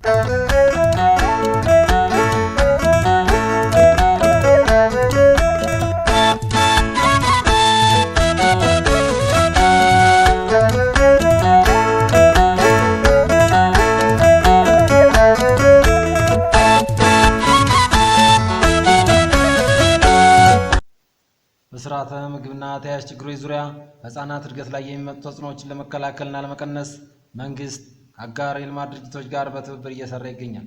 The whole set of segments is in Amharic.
በስርዓተ ምግብና ተያያዥ ችግሮች ዙሪያ ህፃናት እድገት ላይ የሚመጡ ተጽዕኖዎችን ለመከላከልና ለመቀነስ መንግስት አጋር የልማት ድርጅቶች ጋር በትብብር እየሰራ ይገኛል።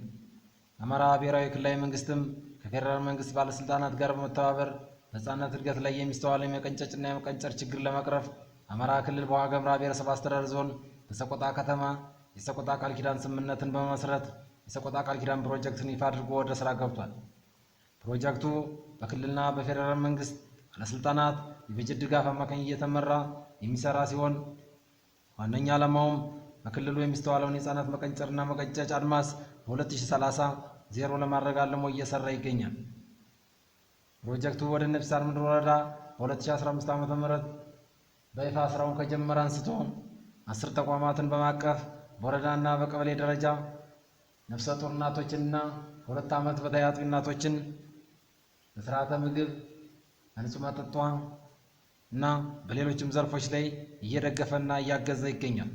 አማራ ብሔራዊ ክልላዊ መንግስትም ከፌደራል መንግስት ባለስልጣናት ጋር በመተባበር በህፃናት እድገት ላይ የሚስተዋለው የመቀንጨጭና የመቀንጨር ችግር ለመቅረፍ አማራ ክልል በዋግኽምራ ብሔረሰብ አስተዳደር ዞን በሰቆጣ ከተማ የሰቆጣ ቃል ኪዳን ስምምነትን በመመስረት የሰቆጣ ቃል ኪዳን ፕሮጀክትን ይፋ አድርጎ ወደ ስራ ገብቷል። ፕሮጀክቱ በክልልና በፌደራል መንግስት ባለስልጣናት የበጀት ድጋፍ አማካኝነት እየተመራ የሚሰራ ሲሆን ዋነኛ ዓላማውም በክልሉ የሚስተዋለውን የህፃናት መቀንጨርና መቀንጨጭ አድማስ በ2030 ዜሮ ለማድረግ አልሞ እየሰራ ይገኛል። ፕሮጀክቱ ወደ ነፍስ ሳር ምድር ወረዳ በ2015 ዓ.ም በይፋ ስራውን ከጀመረ አንስቶ 10 ተቋማትን በማቀፍ በወረዳና በቀበሌ ደረጃ ነፍሰ ጡር እናቶችንና 2 ዓመት በታይ አጥቢ እናቶችን በስርዓተ ምግብ በንጹህ መጠጥ እና በሌሎችም ዘርፎች ላይ እየደገፈና እያገዘ ይገኛል።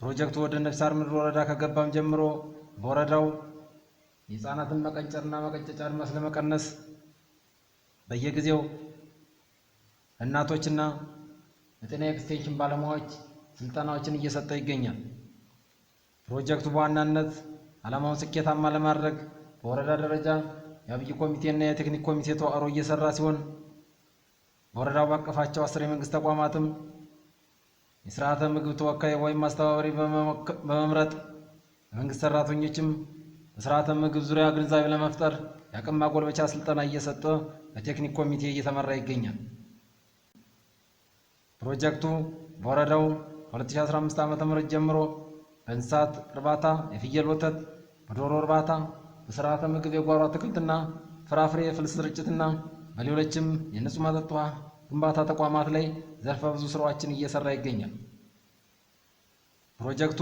ፕሮጀክቱ ወደ ነፍስ ሳር ምድር ወረዳ ከገባም ጀምሮ በወረዳው የህፃናትን መቀንጨርና መቀንጨጭ አድማስ ለመቀነስ በየጊዜው እናቶችና የጤና ኤክስቴንሽን ባለሙያዎች ስልጠናዎችን እየሰጠ ይገኛል። ፕሮጀክቱ በዋናነት ዓላማውን ስኬታማ ለማድረግ በወረዳ ደረጃ የአብይ ኮሚቴና የቴክኒክ ኮሚቴ ተዋቅሮ እየሰራ ሲሆን በወረዳው ባቀፋቸው 10 የመንግስት ተቋማትም የስርዓተ ምግብ ተወካይ ወይም አስተባባሪ በመምረጥ የመንግስት ሰራተኞችም በስርዓተ ምግብ ዙሪያ ግንዛቤ ለመፍጠር የአቅም ማጎልበቻ ስልጠና እየሰጠ በቴክኒክ ኮሚቴ እየተመራ ይገኛል። ፕሮጀክቱ በወረዳው 2015 ዓ.ም ጀምሮ በእንስሳት እርባታ፣ የፍየል ወተት፣ በዶሮ እርባታ፣ በስርዓተ ምግብ የጓሮ አትክልትና ፍራፍሬ የፍልስ ስርጭትና በሌሎችም የንጹህ መጠጥ ውሃ ግንባታ ተቋማት ላይ ዘርፈ ብዙ ስራዎችን እየሰራ ይገኛል። ፕሮጀክቱ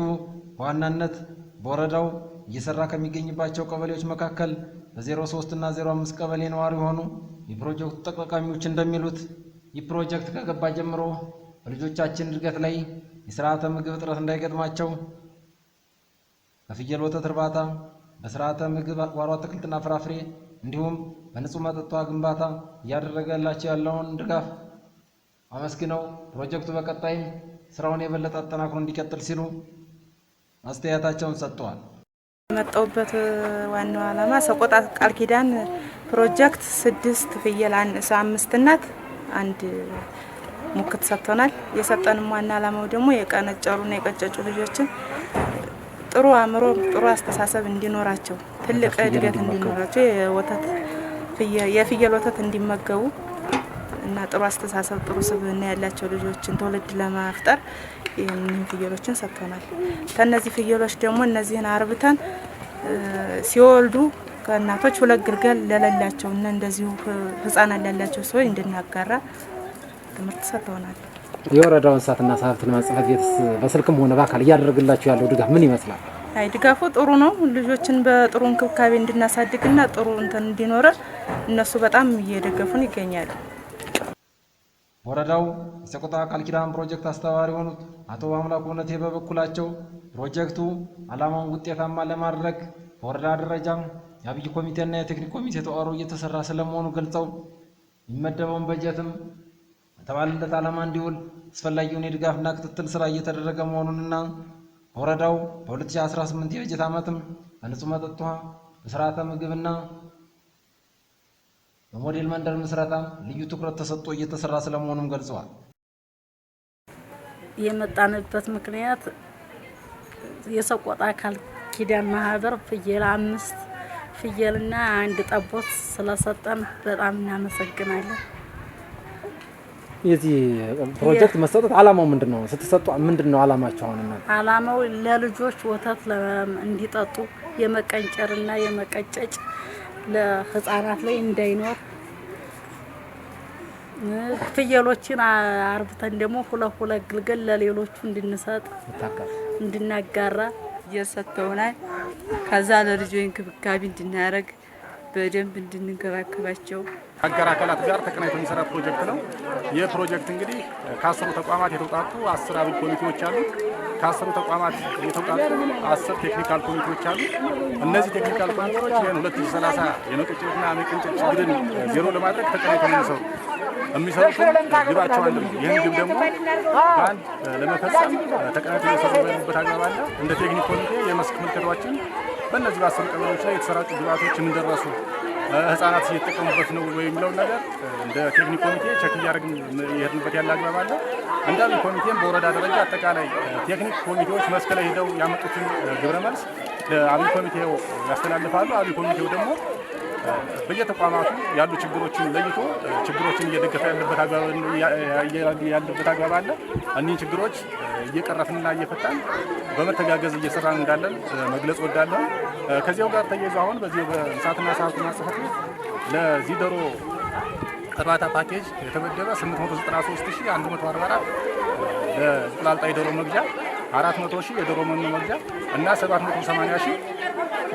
በዋናነት በወረዳው እየሰራ ከሚገኝባቸው ቀበሌዎች መካከል በ03 እና 05 ቀበሌ ነዋሪ የሆኑ የፕሮጀክቱ ተጠቃሚዎች እንደሚሉት ይህ ፕሮጀክት ከገባ ጀምሮ በልጆቻችን እድገት ላይ የስርዓተ ምግብ እጥረት እንዳይገጥማቸው በፍየል ወተት እርባታ፣ በስርዓተ ምግብ ጓሮ አትክልትና ፍራፍሬ እንዲሁም በንጹህ መጠጥ ውሃ ግንባታ እያደረገላቸው ያለውን ድጋፍ አመስግነው ፕሮጀክቱ በቀጣይም ስራውን የበለጠ አጠናክሮ እንዲቀጥል ሲሉ አስተያየታቸውን ሰጥተዋል። የመጣሁበት ዋናው ዓላማ ሰቆጣ ቃል ኪዳን ፕሮጀክት 6 ፍየል 5 እናት 1 ሙክት ሰጥተናል። የሰጠንም ዋና ዓላማው ደግሞ የቀነጨሩና የቀጨጩ ልጆችን ጥሩ አእምሮ፣ ጥሩ አስተሳሰብ እንዲኖራቸው፣ ትልቅ እድገት እንዲኖራቸው፣ የፍየል ወተት እንዲመገቡ እና ጥሩ አስተሳሰብ፣ ጥሩ ስብዕና ያላቸው ልጆችን ትውልድ ለማፍጠር ይህንን ፍየሎችን ሰጥተናል። ከነዚህ ፍየሎች ደግሞ እነዚህን አርብተን ሲወልዱ ከእናቶች 2 ግልገል ለሌላቸው እና እንደዚሁ ህፃናት ያላቸው ሰዎች እንድናጋራ ትምህርት ሰጥተውናል። የወረዳው እንስሳትና ዓሳ ሀብት ልማት ጽሕፈት ቤት በስልክም ሆነ በአካል እያደረገላችሁ ያለው ድጋፍ ምን ይመስላል? ድጋፉ ጥሩ ነው። ልጆችን በጥሩ እንክብካቤ እንድናሳድግና ጥሩ እንዲኖረ እነሱ በጣም እየደገፉን ይገኛሉ። ወረዳው የሰቆጣ ቃል ኪዳን ፕሮጀክት አስተባባሪ የሆኑት አቶ አምላኩ እውነቴ በበኩላቸው ፕሮጀክቱ ዓላማውን ውጤታማ ለማድረግ በወረዳ ደረጃ የአብይ ኮሚቴና የቴክኒክ ኮሚቴ ተዋቅሮ እየተሰራ ስለመሆኑ ገልጸው የሚመደበውን በጀትም በተባለለት ዓላማ እንዲውል አስፈላጊውን የድጋፍና ክትትል ስራ እየተደረገ መሆኑንና በወረዳው በ2018 የበጀት ዓመትም በንጹህ መጠጥ ውሃ፣ በስርዓተ ምግብና በሞዴል መንደር ምስረታ ልዩ ትኩረት ተሰጥቶ እየተሰራ ስለመሆኑም ገልጸዋል። የመጣንበት ምክንያት የሰቆጣ አካል ኪዳን ማህበር ፍየል 5 ፍየልና 1 ጠቦት ስለሰጠን በጣም እናመሰግናለን። የዚህ ፕሮጀክት መሰጠት አላማው ምንድነው? ስትሰጡ ምንድነው አላማቸው? አሁንና አላማው ለልጆች ወተት እንዲጠጡ የመቀንጨርና የመቀጨጭ ለህፃናት ላይ እንዳይኖር ፍየሎችን አርብተን ደግሞ ሁለት ግልገል ለሌሎቹ እንድንሰጥ እንድናጋራ እየሰጠውናል። ከዛ ለልጆች እንክብካቤ እንድናረግ በደንብ እንድንከባከባቸው አጋር አካላት ጋር ተቀናይቶ የሚሰራ ፕሮጀክት ነው። ይህ ፕሮጀክት እንግዲህ ከ10 ተቋማት የተውጣጡ 10 አብይ ኮሚቴዎች አሉ። ከ10 ተቋማት የተውጣጡ 10 ቴክኒካል ኮሚቴዎች አሉ። እነዚህ ቴክኒካል ኮሚቴዎች የ2030 የመቀጨጭና የመቀንጨጭ ችግርን ዜሮ ለማድረግ ተቀናይቶ የሚሰሩት ግባቸው አንድ ነው። ይህን ግብ ደግሞ በአንድ ለመፈጸም ተቀናይቶ የሚሰሩ ያሉበት አግባብ አለ። እንደ ቴክኒክ ኮሚቴ የመስክ ምልከታዎችን በእነዚህ በ10 ቀበሌዎች ላይ የተሰራጩ ግብዓቶች ምን ደረሱ፣ ህፃናት እየተጠቀሙበት ነው ወይ የሚለውን ነገር እንደ ቴክኒክ ኮሚቴ ቸክ እያደረግን የሄድንበት ያለ አግባብ አለ። እንደ አብይ ኮሚቴም በወረዳ ደረጃ አጠቃላይ ቴክኒክ ኮሚቴዎች መስክ ላይ ሄደው ያመጡትን ግብረ መልስ ለአብይ ኮሚቴው ያስተላልፋሉ። አብይ ኮሚቴው ደግሞ በየተቋማቱ ያሉ ችግሮችን ለይቶ ችግሮችን እየደገፈ ያለበት አግባብ አለ። እኒህ ችግሮች እየቀረፍንና እየፈታን በመተጋገዝ እየሰራን እንዳለን መግለጽ ወዳለሁ። ከዚያው ጋር ተያይዞ አሁን በዚህ በእንስሳትና ዓሳ ሀብት ጽሕፈት ቤት ለዚህ ዶሮ እርባታ ፓኬጅ የተመደበ 893144 ለእንቁላል ጣይ ዶሮ መግዣ፣ 400,000 የዶሮ መኖ መግዣ እና 780,000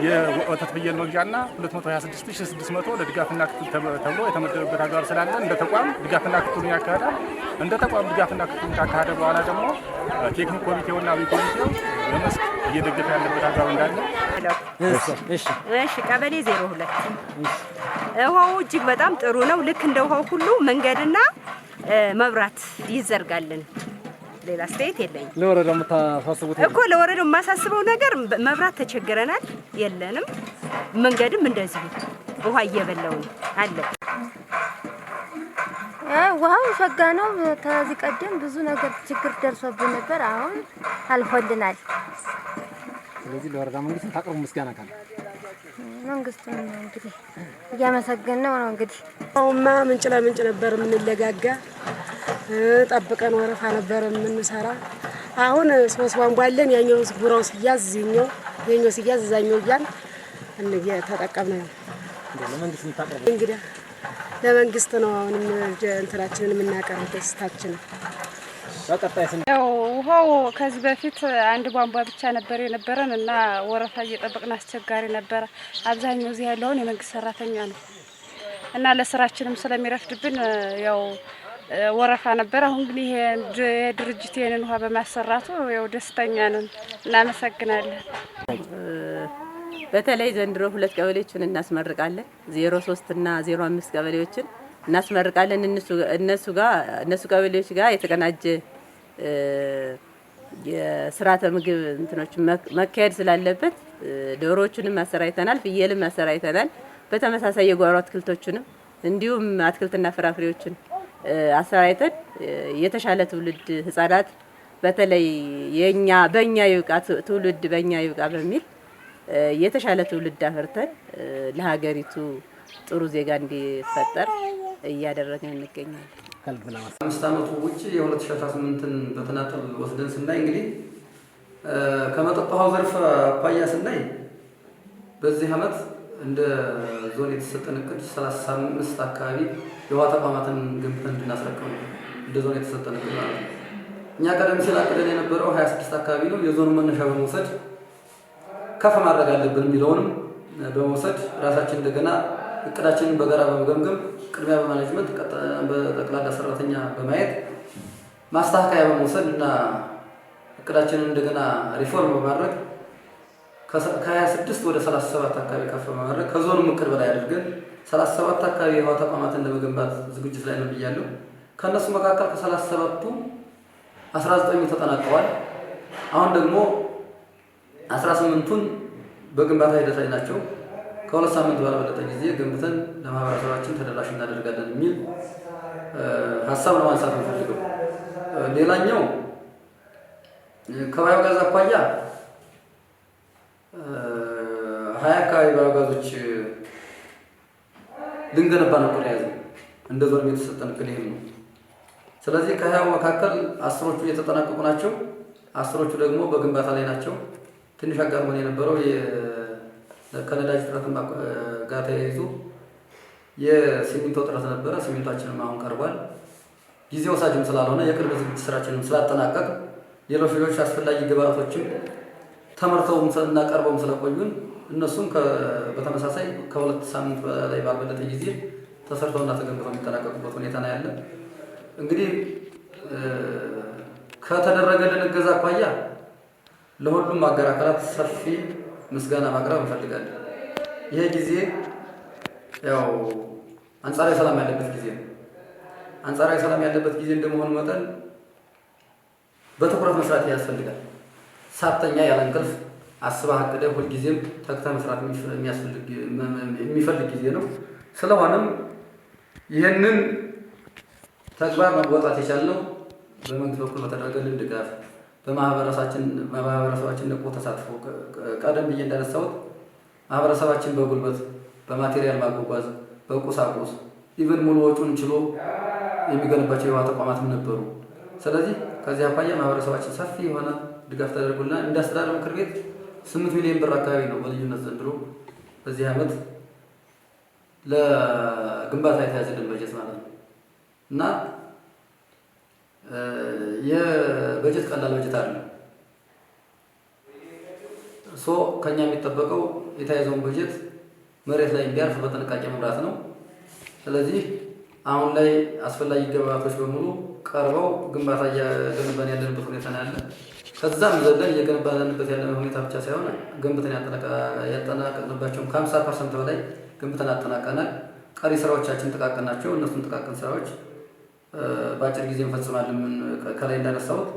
የወተት ፍየል መግዣና 226,600 ለድጋፍና ክትትል ተብሎ የተመደበበት አግባብ ስላለ እንደ ተቋም ድጋፍና ክትትሉን ያካሂዳል። እንደ ተቋም ድጋፍና ክትትሉን ካካሄደ በኋላ ደግሞ ቴክኒክ ኮሚቴውና አብይ ኮሚቴው በመስክ እየደገፈ ያለበት አግባብ እንዳለ። እሺ ቀበሌ 02 ውሃው እጅግ በጣም ጥሩ ነው። ልክ እንደ ውሃው ሁሉ መንገድና መብራት ይዘርጋልን። ሌላ አስተያየት የለኝም። ለወረዳው የምታሳስቡት እኮ ለወረዳው የማሳስበው ነገር መብራት ተቸግረናል፣ የለንም። መንገድም እንደዚሁ ውሃ እየበላው ነው አለ። ውሃው ሸጋ ነው። ከዚህ ቀደም ብዙ ነገር ችግር ደርሶብን ነበር፣ አሁን አልፎልናል። ስለዚህ ለወረዳ መንግስት ታቀርቡ ምስጋና ካለ መንግስቱን እንግዲህ እያመሰገነው ነው። እንግዲህ አሁንማ ምንጭ ለምንጭ ነበር የምንለጋጋ፣ ጠብቀን ወረፋ ነበር የምንሰራ። አሁን 3 ቧንቧ አለን። ያኛው ጉራው ሲያዝ ይኛው፣ የኛው ሲያዝ እዛኛው እያን ተጠቀምን ነው። ለመንግስት ታቀርቡ እንግዲህ ለመንግስት ነው አሁን እንትናችንን የምናቀርበው ደስታችን። በቀጣይ ውሃው ከዚህ በፊት 1 ቧንቧ ብቻ ነበር የነበረን እና ወረፋ እየጠበቅን አስቸጋሪ ነበረ። አብዛኛው እዚህ ያለውን የመንግስት ሰራተኛ ነው እና ለስራችንም ስለሚረፍድብን ያው ወረፋ ነበር። አሁን ግን ይሄ ድርጅት ይሄንን ውሃ በማሰራቱ ያው ደስተኛ ነን፣ እናመሰግናለን። በተለይ ዘንድሮ 2 ቀበሌዎችን እናስመርቃለን። 03 እና 05 ቀበሌዎችን እናስመርቃለን። እነሱ ቀበሌዎች ጋር የተቀናጀ የስርዓተ ምግብ እንትኖች መካሄድ ስላለበት ዶሮዎችንም አሰራይተናል፣ ፍየልም አሰራይተናል። በተመሳሳይ የጓሮ አትክልቶችንም እንዲሁም አትክልትና ፍራፍሬዎችን አሰራይተን የተሻለ ትውልድ ህፃናት በተለይ በእኛ ይብቃ ትውልድ በእኛ ይብቃ በሚል የተሻለ ትውልድ አፈርተን ለሀገሪቱ ጥሩ ዜጋ እንዲፈጠር እያደረግን እንገኛለን። 5 ዓመቱ ውጪ የ2018ን በተናጠል ወስደን ስናይ እንግዲህ ከመጠጥ ውሃው ዘርፍ አኳያ ስናይ በዚህ ዓመት እንደ ዞን የተሰጠን እቅድ 35 አካባቢ የውሃ ተቋማትን ገንብተን እንድናስረክብ ነው እንደ ዞን የተሰጠን እቅድ ማለት ነው። እኛ ቀደም ሲል አቅደን የነበረው 26 አካባቢ ነው። የዞኑ መነሻ በመውሰድ ከፍ ማድረግ አለብን የሚለውንም በመውሰድ ራሳችን እንደገና እቅዳችንን በጋራ በመገምገም ቅድሚያ በማኔጅመንት በጠቅላላ ሰራተኛ በማየት ማስተካከያ በመውሰድ እና እቅዳችንን እንደገና ሪፎርም በማድረግ ከ26 ወደ 37 አካባቢ ከፍ በማድረግ ከዞኑም እቅድ በላይ አድርገን 37 አካባቢ የውሃ ተቋማትን ለመገንባት ዝግጅት ላይ ነው ብያለሁ። ከነሱ መካከል ከ37ቱ 19 ተጠናቀዋል። አሁን ደግሞ 18ቱን በግንባታ ሂደት ላይ ናቸው። ከ2 ሳምንት ባልበለጠ ጊዜ ገንብተን ለማህበረሰባችን ተደራሽ እናደርጋለን የሚል ሀሳብ ነው ማንሳት የምፈልገው። ሌላኛው ከባዮጋዝ አኳያ 20 አካባቢ ባዮጋዞች ልንገነባ ነበር የያዝነው። እንደ ዞን የተሰጠን እቅድ ይሄ ነው። ስለዚህ ከ20 መካከል 10ዎቹ እየተጠናቀቁ ናቸው። 10ዎቹ ደግሞ በግንባታ ላይ ናቸው። ትንሽ አጋጥሞን የነበረው ከነዳጅ እጥረት ጋር ተያይዞ የሲሚንቶ እጥረት ነበረ። ሲሚንቶችንም አሁን ቀርቧል። ጊዜ ወሳጅም ስላልሆነ የቅርብ ዝግጅት ስራችንም ስላጠናቀቅ ሌሎች አስፈላጊ ግብአቶችም ተመርተውም እና ቀርበውም ስለቆዩን እነሱም በተመሳሳይ ከ2 ሳምንት በላይ ባልበለጠ ጊዜ ተሰርተውና ተገንብተው የሚጠናቀቁበት ሁኔታ ነው ያለ። እንግዲህ ከተደረገልን እገዛ አኳያ ለሁሉም አጋር አካላት ሰፊ ምስጋና ማቅረብ እንፈልጋለን። ይሄ ጊዜ ያው አንጻራዊ ሰላም ያለበት ጊዜ ነው። አንጻራዊ ሰላም ያለበት ጊዜ እንደመሆኑ መጠን በትኩረት መስራት ያስፈልጋል። ሳተኛ ያለ እንቅልፍ አስበህ አቅደህ ሁልጊዜም ተግተህ መስራት የሚፈልግ ጊዜ ነው። ስለሆነም ይህንን ተግባር መወጣት የቻልነው በመንግስት በኩል በተደረገልን ድጋፍ፣ በማህበረሰባችን ንቁ ተሳትፎ፣ ቀደም ብዬ እንዳነሳሁት ማህበረሰባችን በጉልበት በማቴሪያል ማጓጓዝ፣ በቁሳቁስ ኢቨን ሙሉ ወጪውን ችሎ የሚገነባቸው የውሃ ተቋማትም ነበሩ። ስለዚህ ከዚህ አኳያ ማህበረሰባችን ሰፊ የሆነ ድጋፍ ተደርጎልና እንደ አስተዳደር ምክር ቤት 8 ሚሊዮን ብር አካባቢ ነው በልዩነት ዘንድሮ በዚህ ዓመት ለግንባታ የተያዘልን በጀት ማለት ነው። እና የበጀት ቀላል በጀት አይደለም። ከኛ የሚጠበቀው የተያዘውን በጀት መሬት ላይ እንዲያርፍ በጥንቃቄ መምራት ነው። ስለዚህ አሁን ላይ አስፈላጊ ግብአቶች በሙሉ ቀርበው ግንባታ እየገነባን ያለንበት ሁኔታ ነው ያለ። ከዛም ዘለን እየገነባንበት ያለ ሁኔታ ብቻ ሳይሆን ገንብተን ያጠናቀቅንባቸውን ከ50% በላይ ገንብተን አጠናቀናል። ቀሪ ስራዎቻችን ጥቃቅን ናቸው። እነሱን ጥቃቅን ስራዎች በአጭር ጊዜ እንፈጽማለን። ከላይ እንዳነሳሁት